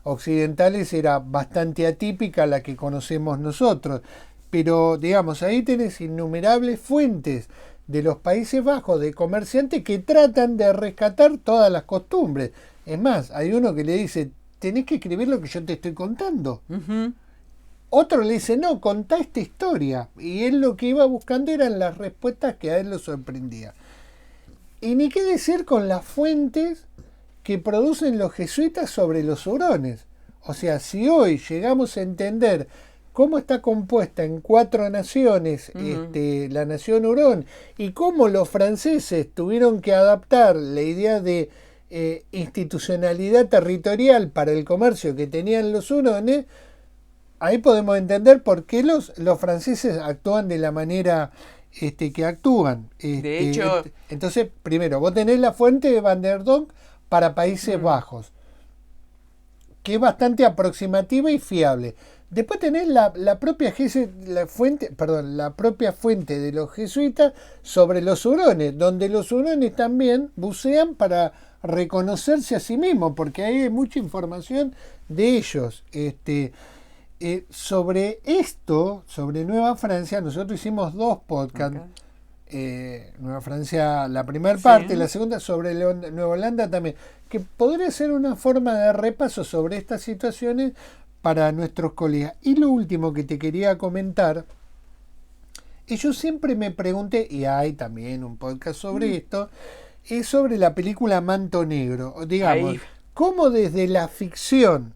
B: Occidentales era bastante atípica a la que conocemos nosotros. Pero, digamos, ahí tenés innumerables fuentes de los Países Bajos de comerciantes que tratan de rescatar todas las costumbres. Es más, hay uno que le dice, tenés que escribir lo que yo te estoy contando. Otro le dice, no, contá esta historia. Y él lo que iba buscando eran las respuestas que a él lo sorprendía. Y ni qué decir con las fuentes que producen los jesuitas sobre los hurones. O sea, si hoy llegamos a entender cómo está compuesta en 4 naciones la nación hurón, y cómo los franceses tuvieron que adaptar la idea de institucionalidad territorial para el comercio que tenían los hurones, ahí podemos entender por qué los franceses actúan de la manera que actúan.
C: De hecho,
B: entonces, primero, vos tenés la fuente de Van der Donck para Países Bajos, que es bastante aproximativa y fiable. Después tenés la propia fuente de los jesuitas sobre los hurones, donde los hurones también bucean para reconocerse a sí mismos, porque ahí hay mucha información de ellos. Sobre esto, sobre Nueva Francia, nosotros hicimos 2 podcasts Nueva Francia la primera
C: Sí.
B: parte, la segunda sobre Nueva Holanda también, que podría ser una forma de repaso sobre estas situaciones para nuestros colegas. Y lo último que te quería comentar, y yo siempre me pregunté, y hay también un podcast sobre esto, es sobre la película Manto Negro. Digamos,
C: Ahí.
B: cómo desde la ficción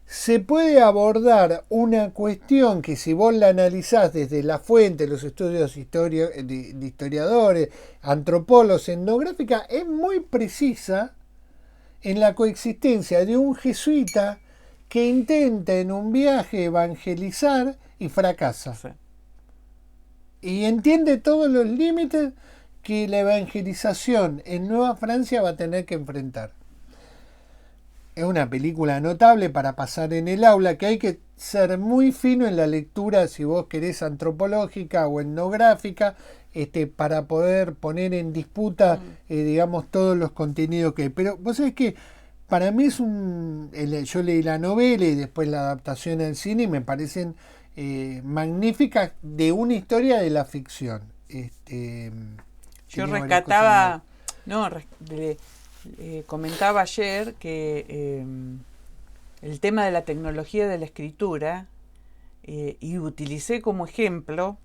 B: se puede abordar una cuestión que, si vos la analizás desde la fuente, los estudios de historiadores, antropólogos, etnográfica, es muy precisa en la coexistencia de un jesuita que intenta en un viaje evangelizar y fracasa.
C: Sí.
B: Y entiende todos los límites que la evangelización en Nueva Francia va a tener que enfrentar. Es una película notable para pasar en el aula, que hay que ser muy fino en la lectura, si vos querés, antropológica o etnográfica, para poder poner en disputa, digamos, todos los contenidos que hay. Pero vos sabés que para mí yo leí la novela y después la adaptación al cine y me parecen magníficas, de una historia de la ficción.
C: Yo rescataba, comentaba ayer que el tema de la tecnología de la escritura, y utilicé como ejemplo,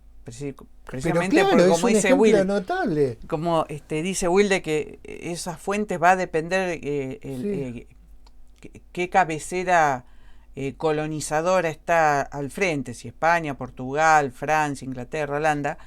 C: precisamente
B: claro,
C: porque, como dice Will,
B: notable.
C: como dice Will, de que esas fuentes va a depender qué cabecera colonizadora está al frente, si España, Portugal, Francia, Inglaterra, Holanda.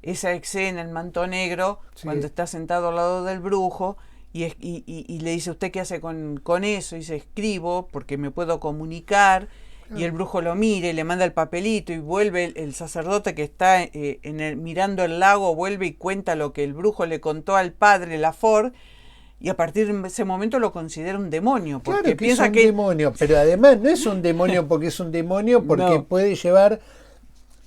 C: Esa escena, el Manto Negro, cuando está sentado al lado del brujo y le dice, ¿usted qué hace con eso? Y dice, escribo porque me puedo comunicar. Y el brujo lo mira y le manda el papelito, y vuelve el sacerdote que está mirando el lago, vuelve y cuenta lo que el brujo le contó al padre Lafort, y a partir de ese momento lo considera un demonio, porque
B: claro,
C: piensa
B: es un demonio, pero además no es un demonio porque es un demonio, porque puede llevar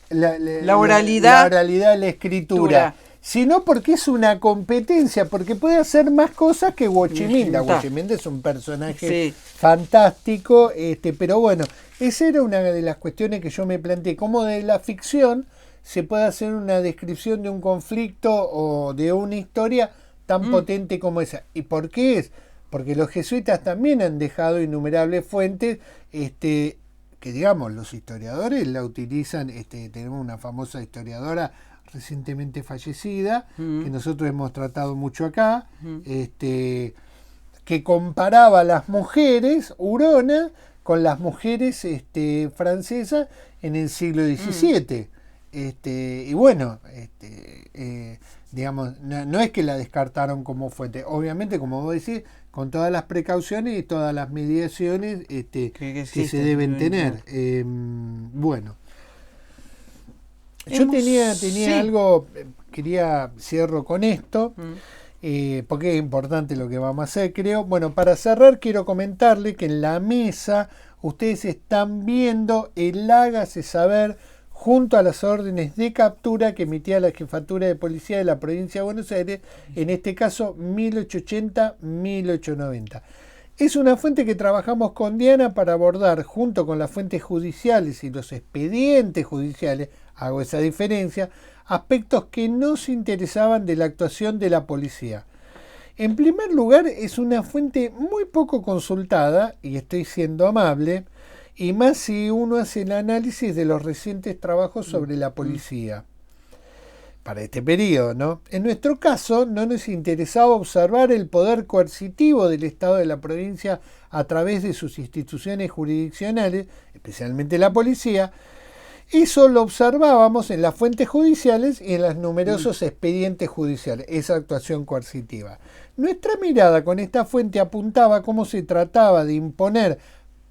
B: la oralidad a la escritura, sino porque es una competencia, porque puede hacer más cosas que Ho Chi Minh. Ho Chi Minh es un personaje fantástico, pero bueno, esa era una de las cuestiones que yo me planteé, cómo de la ficción se puede hacer una descripción de un conflicto o de una historia tan potente como esa. ¿Y por qué es? Porque los jesuitas también han dejado innumerables fuentes, que digamos, los historiadores la utilizan. Tenemos una famosa historiadora recientemente fallecida, que nosotros hemos tratado mucho acá, que comparaba a las mujeres huronas con las mujeres francesas en el siglo XVII. Y bueno, digamos, no es que la descartaron como fuente, obviamente, como vos decís, con todas las precauciones y todas las mediaciones que se deben tener. Bueno, yo tenía algo, cierro con esto, porque es importante lo que vamos a hacer, creo. Bueno, para cerrar quiero comentarle que en la mesa ustedes están viendo el hágase saber junto a las órdenes de captura que emitía la Jefatura de Policía de la Provincia de Buenos Aires, en este caso 1880-1890. Es una fuente que trabajamos con Diana para abordar, junto con las fuentes judiciales y los expedientes judiciales, hago esa diferencia, aspectos que nos interesaban de la actuación de la policía. En primer lugar, es una fuente muy poco consultada, y estoy siendo amable, y más si uno hace el análisis de los recientes trabajos sobre la policía para este periodo, ¿no? En nuestro caso, no nos interesaba observar el poder coercitivo del Estado de la provincia a través de sus instituciones jurisdiccionales, especialmente la policía. Eso lo observábamos en las fuentes judiciales y en los numerosos expedientes judiciales, esa actuación coercitiva. Nuestra mirada con esta fuente apuntaba a cómo se trataba de imponer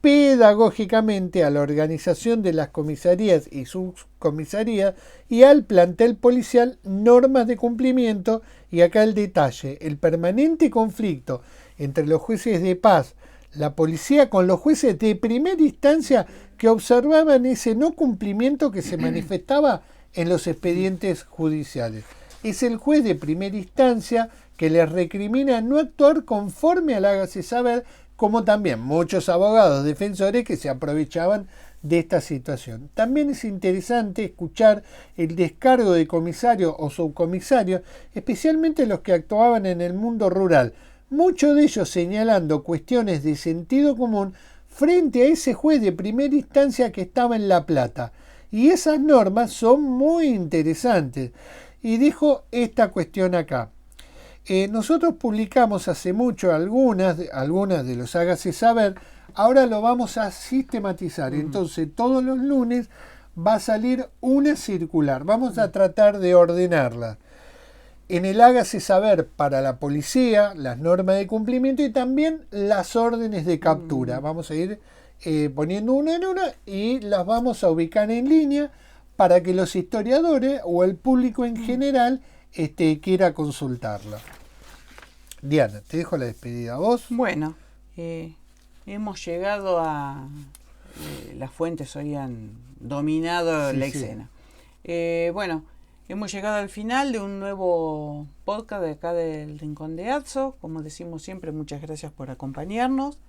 B: pedagógicamente a la organización de las comisarías y subcomisarías y al plantel policial normas de cumplimiento. Y acá el detalle, el permanente conflicto entre los jueces de paz, la policía, con los jueces de primera instancia que observaban ese no cumplimiento que se manifestaba en los expedientes judiciales. Es el juez de primera instancia que les recrimina no actuar conforme al hágase saber, como también muchos abogados defensores que se aprovechaban de esta situación. También es interesante escuchar el descargo de comisarios o subcomisarios, especialmente los que actuaban en el mundo rural, muchos de ellos señalando cuestiones de sentido común frente a ese juez de primera instancia que estaba en La Plata. Y esas normas son muy interesantes. Y dijo esta cuestión acá. Nosotros publicamos hace mucho algunas de los hágase saber. Ahora lo vamos a sistematizar. Entonces todos los lunes va a salir una circular. Vamos a tratar de ordenarla. En el hágase saber para la policía, las normas de cumplimiento y también las órdenes de captura. Vamos a ir poniendo una en una y las vamos a ubicar en línea para que los historiadores o el público en general quiera consultarla. Diana, te dejo la despedida a vos.
C: Bueno, hemos llegado a... las fuentes hoy han dominado la escena. Bueno, hemos llegado al final de un nuevo podcast de acá del Rincón de Atso. Como decimos siempre, muchas gracias por acompañarnos.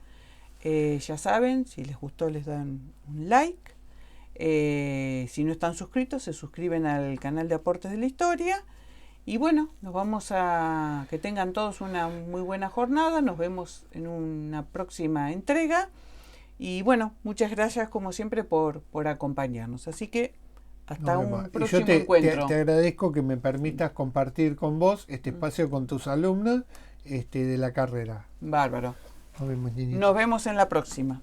C: Ya saben, si les gustó les dan un like. Si no están suscritos, se suscriben al canal de Aportes de la Historia. Y bueno, nos vamos a... que tengan todos una muy buena jornada. Nos vemos en una próxima entrega. Y bueno, muchas gracias como siempre por acompañarnos. Así que hasta un próximo encuentro.
B: Te agradezco que me permitas compartir con vos este espacio con tus alumnos de la carrera.
C: Bárbaro.
B: Nos vemos, niñita.
C: Nos vemos en la próxima.